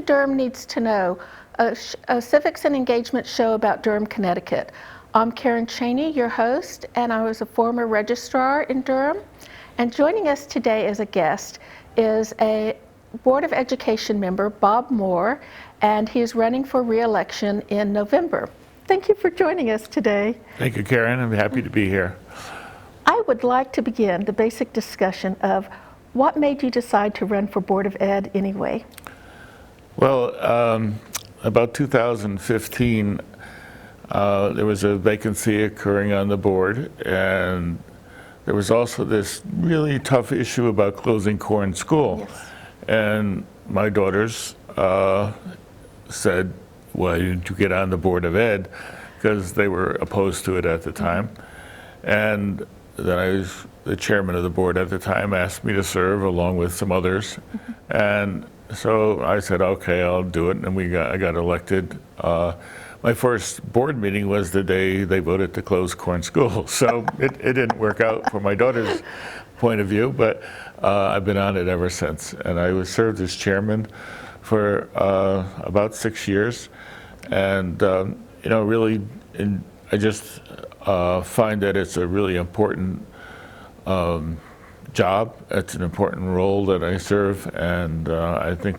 Durham Needs to Know, a civics and engagement show about Durham, Connecticut. I'm Karen Cheney, your host, and I was a former registrar in Durham. And joining us today as a guest is a Board of Education member, Bob Moore, and he's running for re-election in November. Thank you for joining us today. Thank you, Karen. I'm happy to be here. I would like to begin the basic discussion of what made you decide to run for Board of Ed anyway? Well, about 2015, there was a vacancy occurring on the board, and there was also this really tough issue about closing Corn School. Yes. And my daughters said, why didn't you get on the Board of Ed? Because they were opposed to it at the time. And then the chairman of the board at the time asked me to serve along with some others. And so I said, okay, I'll do it. And I got elected. My first board meeting was the day they voted to close Corn School. So it didn't work out from my daughter's point of view, but I've been on it ever since. And I was served as chairman for about 6 years. And, really, I just find that it's a really important job. It's an important role that I serve, and I think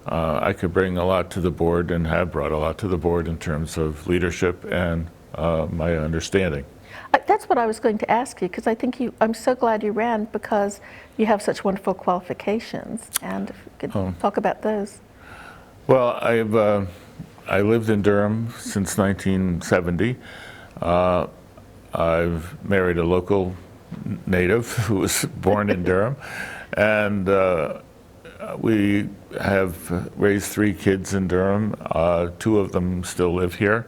I could bring a lot to the board and have brought a lot to the board in terms of leadership and my understanding. That's what I was going to ask you, because I think I'm so glad you ran because you have such wonderful qualifications, and if you could talk about those. Well, I lived in Durham since 1970. I've married a local native who was born in Durham, and we have raised 3 kids in Durham. 2 of them still live here,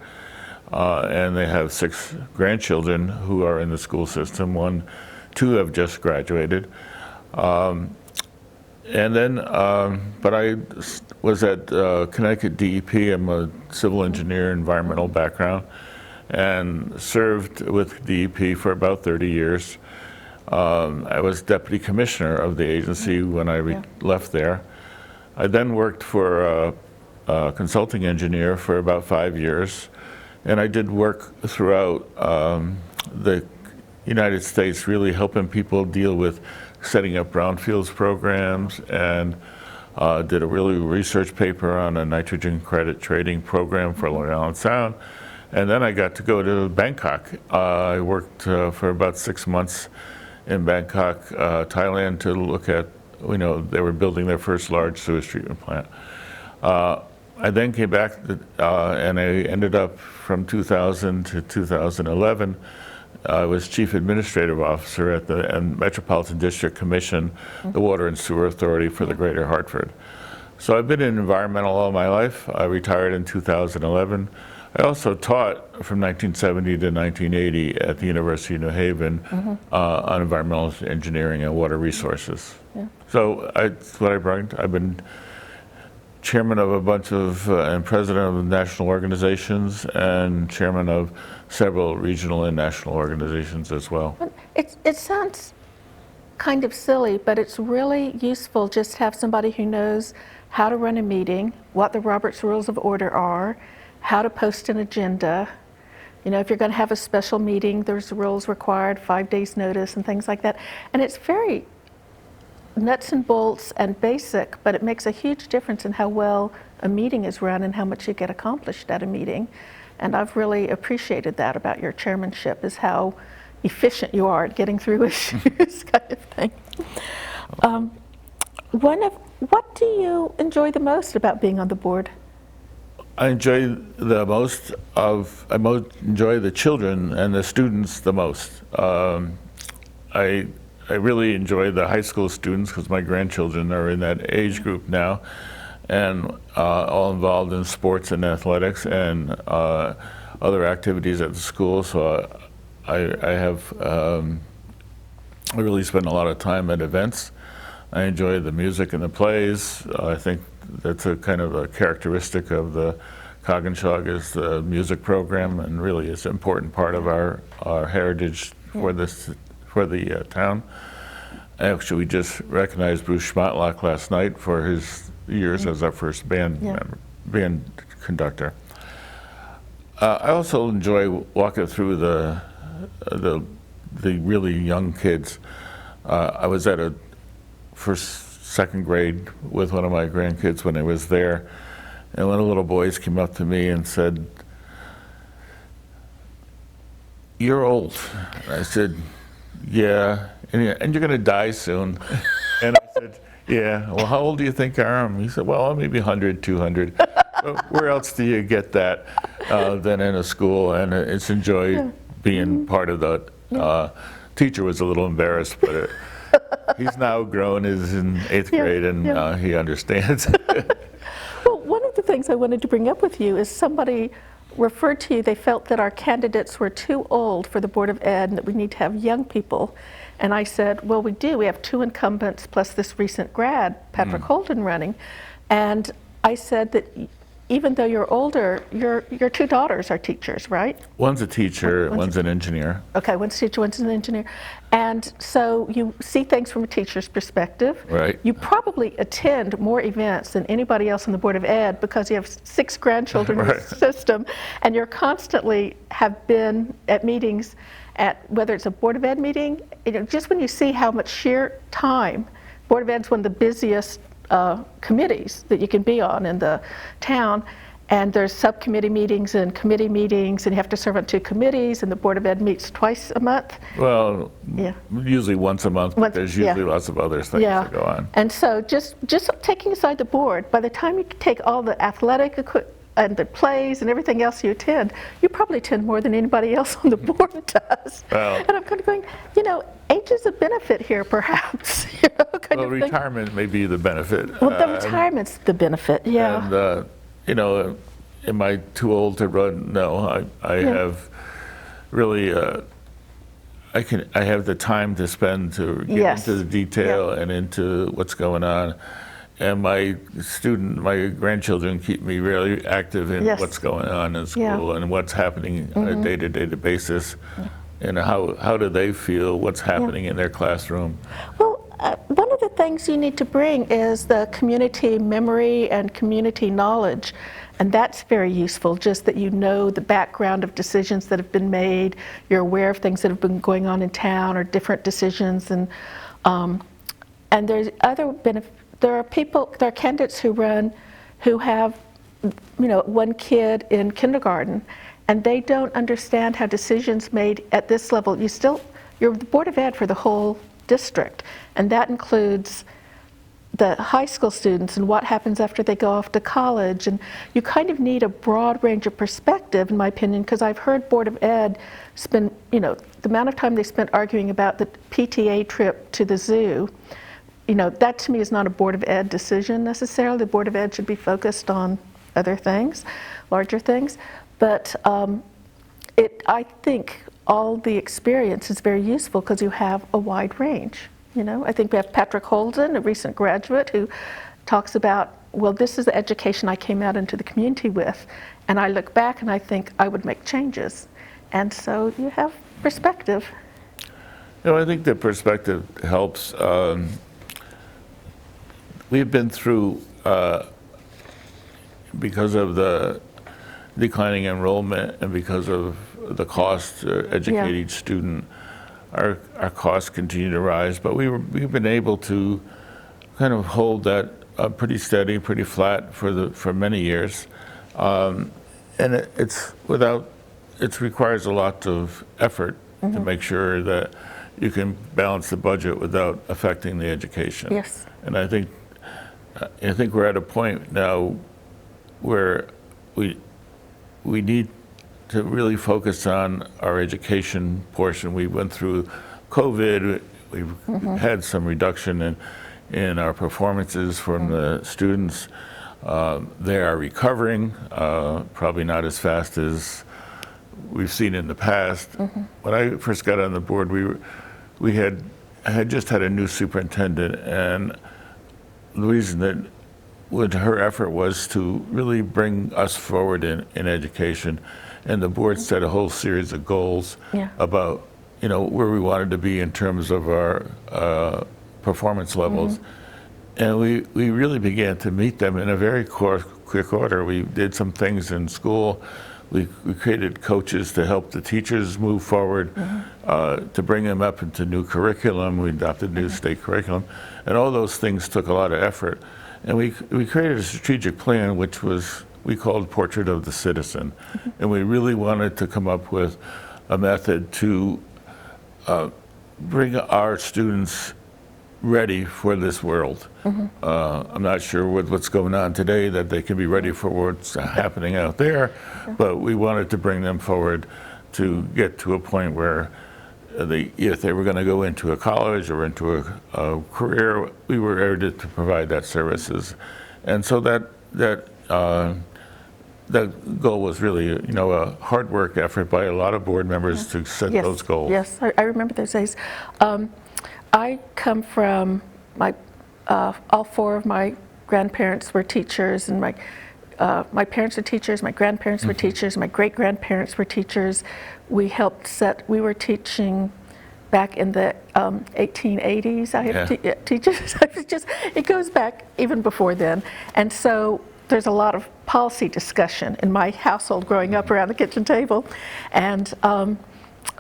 and they have 6 grandchildren who are in the school system. 2 have just graduated. And then, but I was at Connecticut DEP. I'm a civil engineer, environmental background, and served with DEP for about 30 years. I was deputy commissioner of the agency when I left there. I then worked for a consulting engineer for about 5 years, and I did work throughout the United States, really helping people deal with setting up brownfields programs, and did a really research paper on a nitrogen credit trading program for Long Island Sound. And then I got to go to Bangkok. I worked for about 6 months in Bangkok, Thailand, to look at, they were building their first large sewage treatment plant. I then came back and I ended up from 2000 to 2011. I was Chief Administrative Officer at the Metropolitan District Commission, the Water and Sewer Authority for the Greater Hartford. So I've been in environmental all my life. I retired in 2011. I also taught from 1970 to 1980 at the University of New Haven on environmental engineering and water resources. Yeah. So that's what I brought. I've been chairman of a bunch of, and president of national organizations, and chairman of several regional and national organizations as well. It sounds kind of silly, but it's really useful just to have somebody who knows how to run a meeting, what the Robert's Rules of Order are, how to post an agenda. If you're going to have a special meeting, there's rules required, 5 days notice and things like that. And it's very nuts and bolts and basic, but it makes a huge difference in how well a meeting is run and how much you get accomplished at a meeting. And I've really appreciated that about your chairmanship, is how efficient you are at getting through issues, kind of thing. What do you enjoy the most about being on the board? I enjoy enjoy the children and the students the most. I really enjoy the high school students because my grandchildren are in that age group now, and all involved in sports and athletics and other activities at the school. So I really spend a lot of time at events. I enjoy the music and the plays. I think that's a kind of a characteristic of the Coggeshall, is the music program, and really is an important part of our heritage for the town. Actually, we just recognized Bruce Schmatlock last night for his years as our first band band conductor. I also enjoy walking through the really young kids. I was at a second grade with one of my grandkids when I was there, and one of the little boys came up to me and said, "You're old." I said, "Yeah, and you're going to die soon." And I said, "Yeah, well, how old do you think I am?" He said, "Well, maybe 100, 200. Where else do you get that than in a school?" And it's enjoyed being part of the teacher was a little embarrassed, but he's now grown, is in 8th grade, and he understands. Well, one of the things I wanted to bring up with you is somebody referred to you, they felt that our candidates were too old for the Board of Ed and that we need to have young people. And I said, well, we do. We have 2 incumbents plus this recent grad, Patrick Holden, running. And I said that even though you're older, your 2 daughters are teachers, right? One's a teacher, one's an engineer. Okay, one's a teacher, one's an engineer. And so you see things from a teacher's perspective. Right. You probably attend more events than anybody else on the Board of Ed because you have 6 grandchildren in the system, and you're constantly have been at meetings at, whether it's a Board of Ed meeting, just when you see how much sheer time, Board of Ed's one of the busiest committees that you can be on in the town, and there's subcommittee meetings and committee meetings, and you have to serve on 2 committees, and the Board of Ed meets twice a month. Well, usually once a month, but there's usually lots of other things that go on. And so just taking aside the board, by the time you take all the athletic and the plays and everything else you attend, you probably attend more than anybody else on the board does. Well, and I'm kind of going, age is a benefit here, perhaps. Well, retirement may be the benefit. Well, the retirement's the benefit, And, am I too old to run? No, I have really, I have the time to spend to get into the detail and into what's going on. And my grandchildren keep me really active in what's going on in school and what's happening on a day-to-day basis. And how do they feel, what's happening in their classroom? Well, one of the things you need to bring is the community memory and community knowledge. And that's very useful, just that you know the background of decisions that have been made, you're aware of things that have been going on in town or different decisions. And there's other benefits. There are candidates who run who have, one kid in kindergarten, and they don't understand how decisions made at this level. You're the Board of Ed for the whole district, and that includes the high school students and what happens after they go off to college. And you kind of need a broad range of perspective, in my opinion, because I've heard Board of Ed spend, the amount of time they spent arguing about the PTA trip to the zoo. That to me is not a Board of Ed decision necessarily. The Board of Ed should be focused on other things, larger things. But I think all the experience is very useful because you have a wide range. I think we have Patrick Holden, a recent graduate, who talks about, well, this is the education I came out into the community with, and I look back and I think I would make changes. And so you have perspective. I think the perspective helps. We've been through, because of the declining enrollment and because of the cost to educate each student, our costs continue to rise, but we've been able to kind of hold that pretty steady, pretty flat for many years, and it requires a lot of effort to make sure that you can balance the budget without affecting the education. Yes. And I think we're at a point now where we need to really focus on our education portion. We went through COVID. We've had some reduction in our performances from the students. They are recovering, probably not as fast as we've seen in the past. When I first got on the board, I had just had a new superintendent, and the reason that her effort was to really bring us forward in education, and the board set a whole series of goals about where we wanted to be in terms of our performance levels. And we really began to meet them in a very quick order. We did some things in school. We created coaches to help the teachers move forward, to bring them up into new curriculum. We adopted new state curriculum. And all those things took a lot of effort. And we created a strategic plan, which we called Portrait of the Citizen. And we really wanted to come up with a method to bring our students ready for this world. I'm not sure with what's going on today that they can be ready for what's happening out there, but we wanted to bring them forward to get to a point where if they were going to go into a college or into a career, we were ready to provide that services. And so that goal was really, a hard work effort by a lot of board members to set those goals. Yes, I remember those days. I come from all four of my grandparents were teachers, and my parents were teachers, my grandparents were teachers, my great-grandparents were teachers. We were teaching back in the 1880s. I have teachers. It goes back even before then. And so there's a lot of policy discussion in my household growing up around the kitchen table. And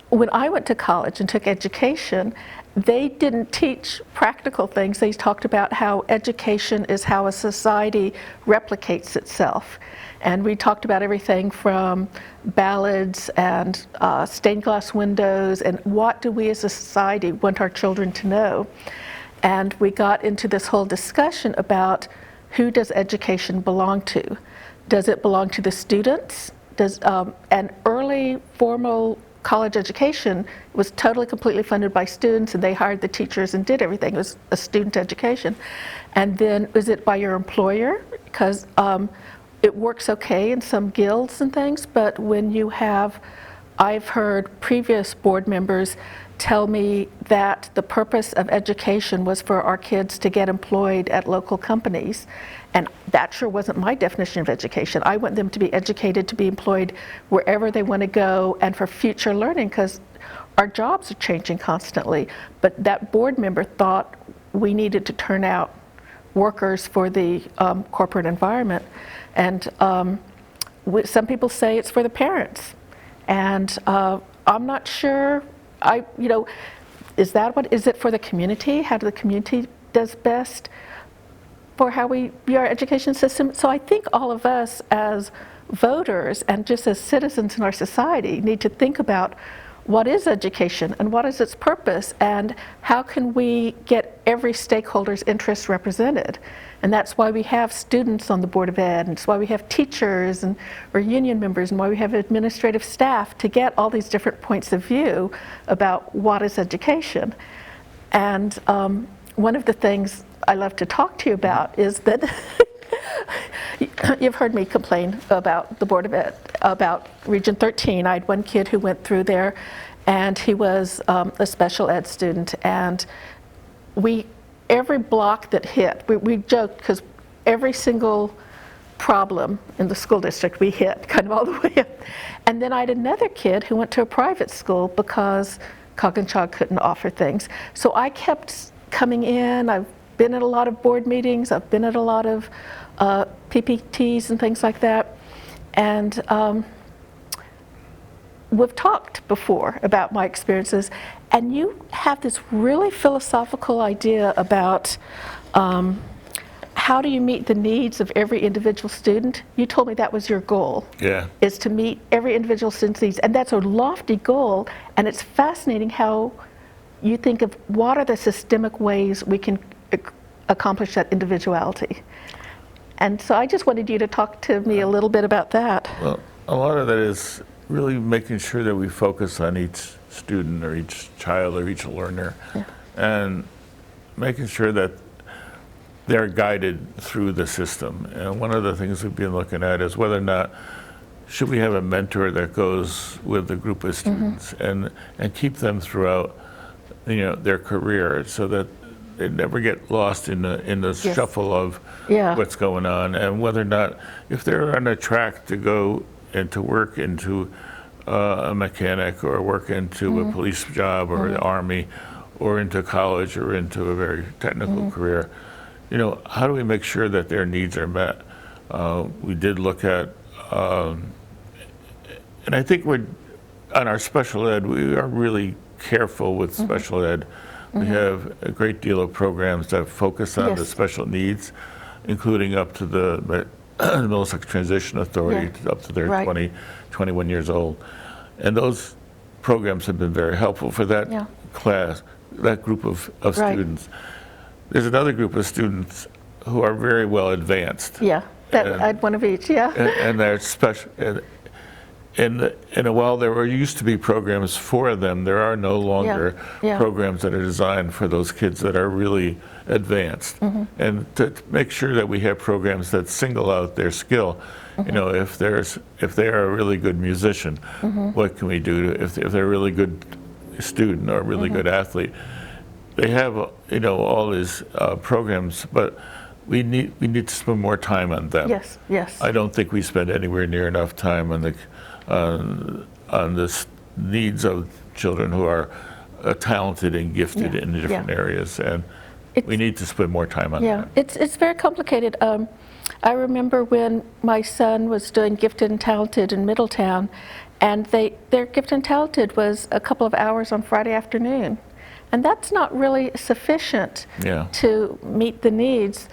when I went to college and took education, they didn't teach practical things. They talked about how education is how a society replicates itself. And we talked about everything from ballads and stained glass windows and what do we as a society want our children to know. And we got into this whole discussion about who does education belong to? Does it belong to the students? And early formal college education was totally, completely funded by students, and they hired the teachers and did everything. It was a student education. And then is it by your employer? Because it works okay in some guilds and things, but when you have, I've heard previous board members tell me that the purpose of education was for our kids to get employed at local companies. And that sure wasn't my definition of education. I want them to be educated to be employed wherever they want to go and for future learning, because our jobs are changing constantly. But that board member thought we needed to turn out workers for the corporate environment. And some people say it's for the parents. And I'm not sure, is it for the community? How do the community does best for how we view our education system? So I think all of us as voters and just as citizens in our society need to think about what is education and what is its purpose and how can we get every stakeholder's interest represented. And that's why we have students on the Board of Ed, and it's why we have teachers or union members, and why we have administrative staff to get all these different points of view about what is education. And one of the things I love to talk to you about is that you've heard me complain about the Board of Ed, about Region 13. I had one kid who went through there, and he was a special ed student, and every block that hit, we joked because every single problem in the school district we hit kind of all the way up. And then I had another kid who went to a private school because Coggins couldn't offer things. So I kept coming in. I've been at a lot of board meetings. I've been at a lot of PPTs and things like that. And we've talked before about my experiences. And you have this really philosophical idea about how do you meet the needs of every individual student? You told me that was your goal. Yeah. Is to meet every individual student's needs. And that's a lofty goal. And it's fascinating how you think of what are the systemic ways we can accomplish that individuality. And so I just wanted you to talk to me a little bit about that. Well, a lot of that is really making sure that we focus on each student or each child or each learner, and making sure that they're guided through the system. And one of the things we've been looking at is whether or not should we have a mentor that goes with a group of students and keep them throughout their career, so that they never get lost in the shuffle of what's going on, and whether or not if they're on a track to go and to work into a mechanic or work into a police job or the Army or into college or into a very technical career, how do we make sure that their needs are met? We did look at, and I think on our special ed, we are really careful with special ed. We have a great deal of programs that focus on the Yes. special needs, including up to the Middlesex Transition Authority, up to their Right. 20, 21 years old. And those programs have been very helpful for that Yeah. class, that group of Right. students. There's another group of students who are very well advanced. Yeah, And- I'd one of each, yeah. And they're special. And while there used to be programs for them, there are no longer Yeah. programs that are designed for those kids that are really advanced. And to make sure that we have programs that single out their skill, if they are a really good musician, what can we do if they're a really good student or a really good athlete? They have all these programs, but we need to spend more time on them. Yes, yes. I don't think we spend anywhere near enough time on the needs of children who are talented and gifted Yeah, in different yeah. areas, and we It's- need to spend more time on Yeah, that. it's very complicated. I remember when my son was doing Gifted and Talented in Middletown, and their Gifted and Talented was a couple of hours on Friday afternoon. And that's not really sufficient Yeah. to meet the needs.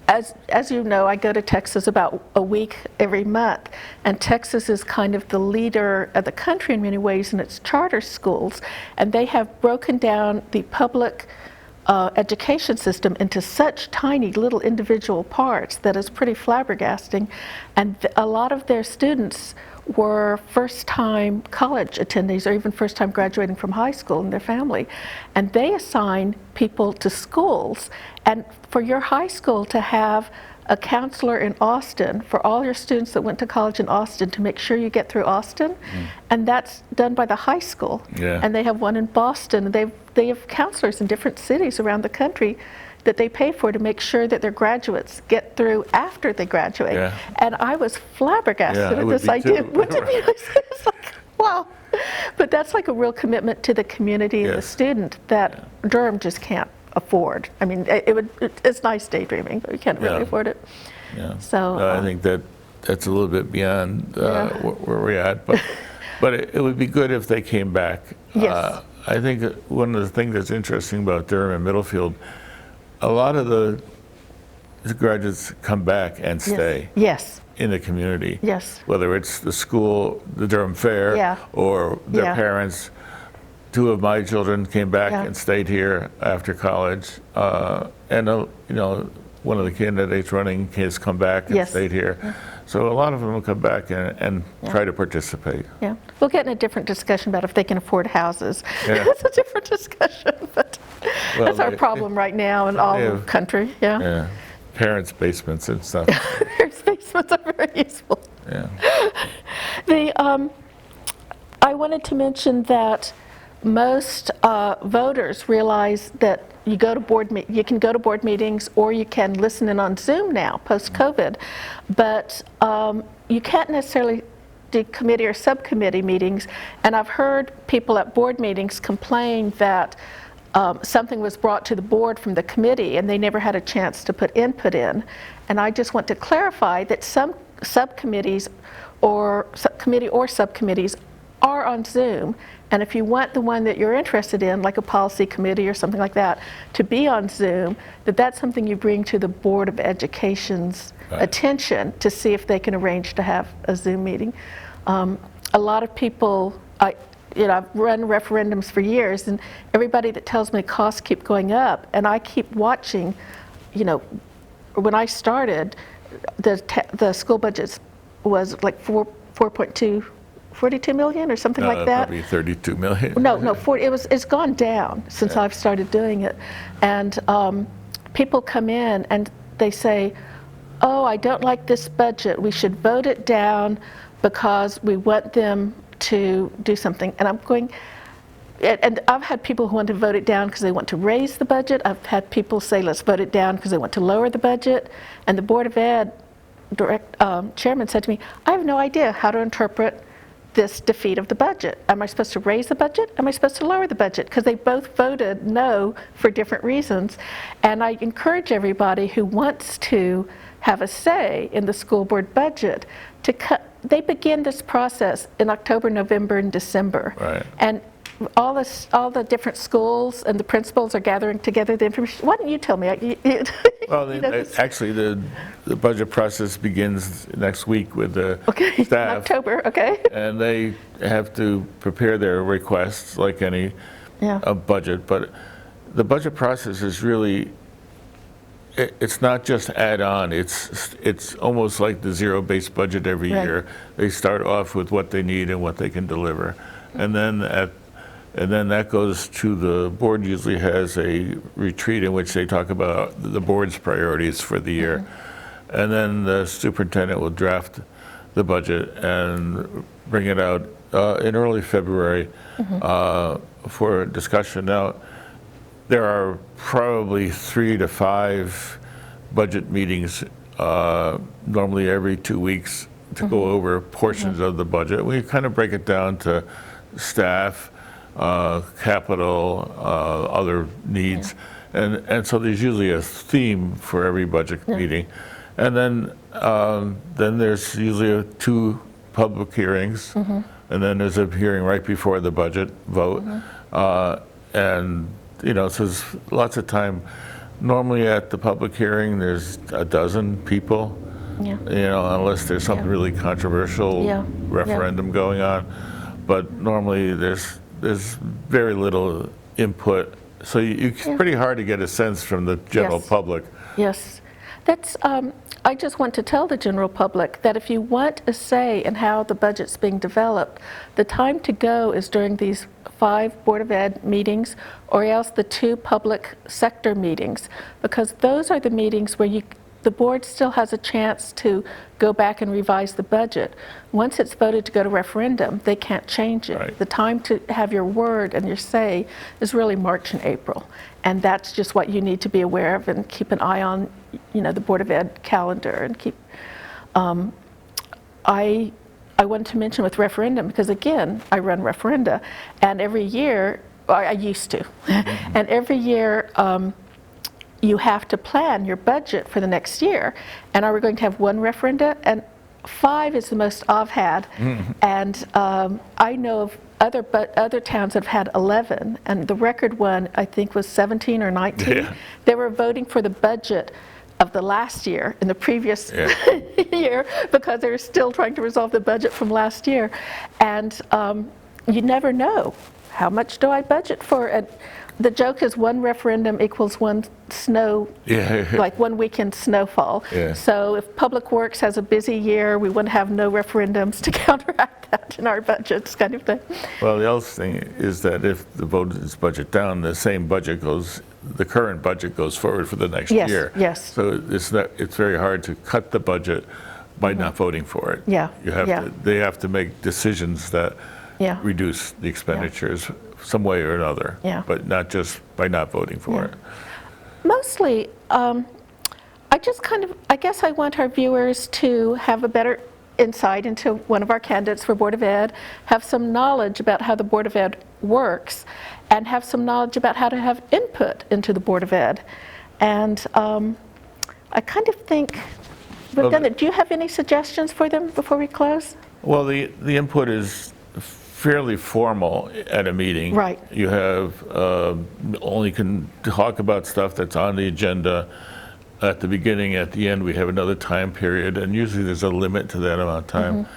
As you know, I go to Texas about a week every month, and Texas is kind of the leader of the country in many ways in its charter schools, and they have broken down the public education system into such tiny little individual parts that is pretty flabbergasting, and a lot of their students were first-time college attendees or even first-time graduating from high school in their family, and they assign people to schools. And for your high school to have a counselor in Austin for all your students that went to college in Austin to make sure you get through Austin, and that's done by the high school. Yeah. And they have one in Boston. They have counselors in different cities around the country that they pay for to make sure that their graduates get through after they graduate. Yeah. And I was flabbergasted Yeah, I at would this be idea. too. Wouldn't it be nice? It's like, wow. But that's like a real commitment to the community and the Yes. student that Durham just can't afford. I mean, it's nice daydreaming, but we can't really Yeah. afford it. Yeah. So, No, I think that's a little bit beyond Yeah. where we're at, but it would be good if they came back. Yes. I think that one of the things that's interesting about Durham and Middlefield, a lot of the graduates come back and stay Yes. in the community. Yes. Whether it's the school, the Durham Fair, Yeah. or their Yeah. parents. Two of my children came back Yeah. and stayed here after college, and one of the candidates running has come back and Yes. stayed here. So a lot of them will come back and try to participate. Yeah. We'll get in a different discussion about if they can afford houses. Yeah. That's a different discussion, but Well, that's our problem right now in all they the have- country. Yeah. Yeah, parents' basements and stuff. Basements are very useful. Yeah, I wanted to mention that most voters realize that you can go to board meetings or you can listen in on Zoom now, post-COVID, but you can't necessarily do committee or subcommittee meetings, and I've heard people at board meetings complain that something was brought to the board from the committee and they never had a chance to put input in. And I just want to clarify that some subcommittees or subcommittees are on Zoom, and if you want the one that you're interested in, like a policy committee or something like that, to be on Zoom, that's something you bring to the Board of Education's attention to see if they can arrange to have a Zoom meeting. A lot of people, I've run referendums for years, and everybody that tells me costs keep going up, and I keep watching, when I started, the school budget was like 42 million or something like that. Probably 32 million. No, 40, it's gone down since I've started doing it. And people come in and they say, oh, I don't like this budget. We should vote it down because we want them to do something. And I'm going, and I've had people who want to vote it down because they want to raise the budget. I've had people say, let's vote it down because they want to lower the budget. And the Board of Ed chairman said to me, I have no idea how to interpret this defeat of the budget. Am I supposed to raise the budget? Am I supposed to lower the budget? Because they both voted no for different reasons. And I encourage everybody who wants to have a say in the school board budget to they begin this process in October, November, and December. Right. And all the different schools and the principals are gathering together the information. Why don't you tell me? Well, actually, the budget process begins next week with the Okay, staff. October, okay. And they have to prepare their requests like any budget. But the budget process is really, it's not just add-on. It's almost like the zero-based budget every year. They start off with what they need and what they can deliver. And then that goes to the board, usually has a retreat in which they talk about the board's priorities for the year. And then the superintendent will draft the budget and bring it out in early February for discussion. Now, there are probably 3 to 5 budget meetings, normally every 2 weeks, to go over portions of the budget. We kind of break it down to staff, capital, other needs. And so there's usually a theme for every budget meeting. And then there's usually 2 public hearings, and then there's a hearing right before the budget vote. And, so there's lots of time. Normally at the public hearing, there's a dozen people, unless there's something really controversial referendum going on. But normally there's very little input, so it's pretty hard to get a sense from the general public. Yes, that's. I just want to tell the general public that if you want a say in how the budget's being developed, the time to go is during these 5 Board of Ed meetings, or else the 2 public sector meetings, because those are the meetings where the board still has a chance to go back and revise the budget. Once it's voted to go to referendum, they can't change it. Right. The time to have your word and your say is really March and April. And that's just what you need to be aware of and keep an eye on, the Board of Ed calendar and keep. I wanted to mention with referendum, because again, I run referenda, and every year, I used to, and every year, you have to plan your budget for the next year. And are we going to have 1 referenda? And 5 is the most I've had. And I know of other towns that have had 11, and the record one, I think, was 17 or 19. Yeah. They were voting for the budget of the last year in the previous year, because they were still trying to resolve the budget from last year. And you never know, how much do I budget for? And the joke is 1 referendum equals 1 snow, like 1 weekend snowfall. So if Public Works has a busy year, we want to have no referendums to counteract that in our budgets, kind of thing. Well, the other thing is that if the vote is budget down, the current budget goes forward for the next year. Yes. So it's very hard to cut the budget by not voting for it. They have to make decisions that reduce the expenditures some way or another, but not just by not voting for it. Mostly, I guess I want our viewers to have a better insight into one of our candidates for Board of Ed, have some knowledge about how the Board of Ed works, and have some knowledge about how to have input into the Board of Ed. And I kind of think we've done it. Do you have any suggestions for them before we close? Well, the input is fairly formal at a meeting. Right. You have only can talk about stuff that's on the agenda at the beginning. At the end, we have another time period, and usually there's a limit to that amount of time.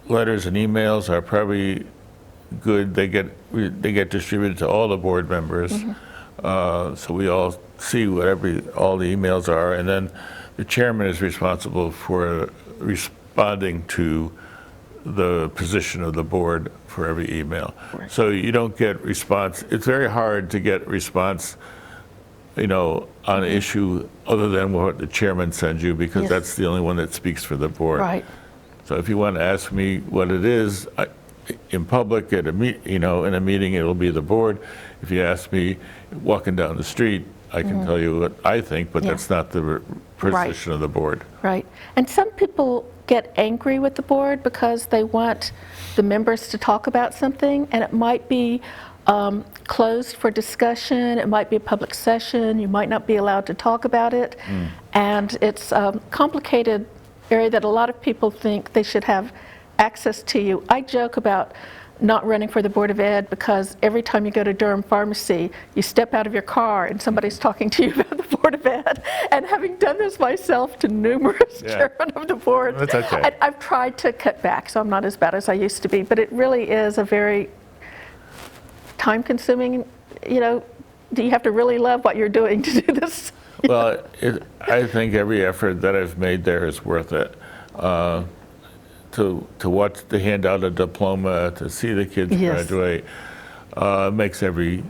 Letters and emails are probably good. They get distributed to all the board members, so we all see what all the emails are, and then the chairman is responsible for responding to the position of the board for every email. Right. So you don't get response. It's very hard to get response, on an issue other than what the chairman sends you, because that's the only one that speaks for the board. Right. So if you want to ask me what it is, in public at in a meeting, it'll be the board. If you ask me walking down the street, I can tell you what I think, but that's not the position of the board. Right. And some people get angry with the board because they want the members to talk about something, and it might be closed for discussion, it might be a public session, you might not be allowed to talk about it, and it's a complicated area that a lot of people think they should have access to you. I joke about not running for the Board of Ed because every time you go to Durham Pharmacy, you step out of your car and somebody's talking to you about the Board of Ed. And having done this myself to numerous chairmen of the board, That's okay. I've tried to cut back, so I'm not as bad as I used to be. But it really is a very time-consuming, you have to really love what you're doing to do this. Well, I think every effort that I've made there is worth it. To watch the hand out a diploma, to see the kids graduate, makes every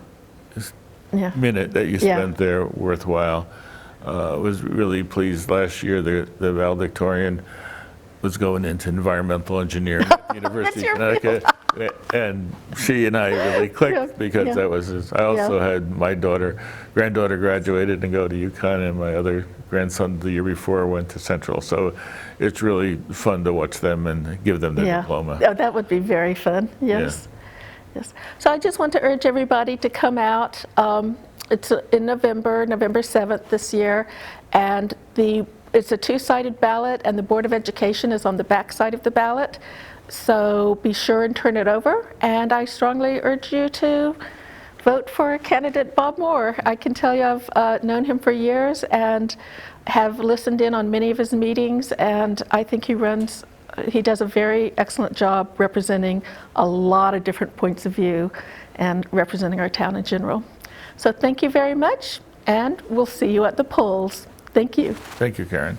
minute that you spent there worthwhile. I was really pleased last year the valedictorian was going into environmental engineering at the University of Connecticut, and she and I really clicked because that was I also had my granddaughter graduated and go to UConn, and my other grandson the year before went to Central. So it's really fun to watch them and give them their diploma. Oh, that would be very fun. Yes. Yes. So I just want to urge everybody to come out. It's in November 7th this year, and it's a two-sided ballot, and the Board of Education is on the back side of the ballot. So be sure and turn it over, and I strongly urge you to vote for candidate Bob Moore. I can tell you I've known him for years and have listened in on many of his meetings, and I think he does a very excellent job representing a lot of different points of view and representing our town in general. So thank you very much, and we'll see you at the polls. Thank you. Thank you, Karen.